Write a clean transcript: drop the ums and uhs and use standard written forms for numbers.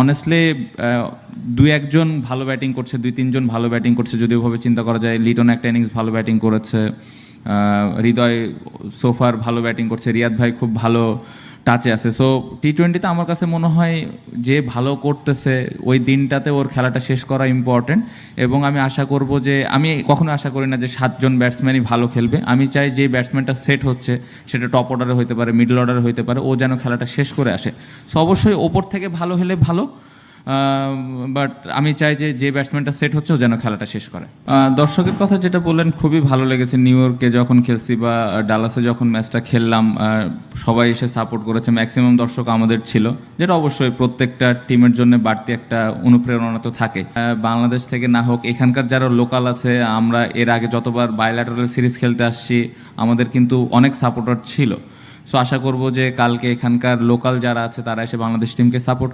Honestly দুই একজন ভালো ব্যাটিং করছে, দুই তিনজন ভালো ব্যাটিং করছে, যদি ওভাবে চিন্তা করা যায়। লিটন একটা ইনিংস ভালো ব্যাটিং করেছে, হৃদয় সোফার ভালো ব্যাটিং করছে, রিয়াদ ভাই খুব ভালো টাচে আছে। সো টি-20তে আমার কাছে মনে হয় যে ভালো করতেছে ওই দিনটাতে ওর খেলাটা শেষ করা ইম্পর্টেন্ট। এবং আমি আশা করব যে, আমি কখনো আশা করি না যে 7জন ব্যাটসম্যানই ভালো খেলবে। আমি চাই যে ব্যাটসম্যানটা সেট হচ্ছে, সেটা টপ অর্ডারে হতে পারে, মিডল অর্ডারে হতে পারে, ও যেন খেলাটা শেষ করে আসে। সো অবশ্যই ওপর থেকে ভালো হলে ভালো, বাট আমি চাই যে যে ব্যাটসম্যানটা সেট হচ্ছে ও যেন খেলাটা শেষ করে। দর্শকের কথা যেটা বললেন খুবই ভালো লেগেছে। নিউ ইয়র্কে যখন খেলছি বা ডালাসে যখন ম্যাচটা খেললাম, সবাই এসে সাপোর্ট করেছে, ম্যাক্সিমাম দর্শক আমাদের ছিল, যেটা অবশ্যই প্রত্যেকটা টিমের জন্য বাড়তি একটা অনুপ্রেরণা তো থাকে। বাংলাদেশ থেকে না হোক, এখানকার যারা লোকাল আছে, আমরা এর আগে যতবার বাইল্যাটারাল সিরিজ খেলতে আসছি আমাদের কিন্তু অনেক সাপোর্টার ছিল। সো আশা করব যে কালকে এখানকার লোকাল যারা আছে তারা এসে বাংলাদেশ টিমকে সাপোর্ট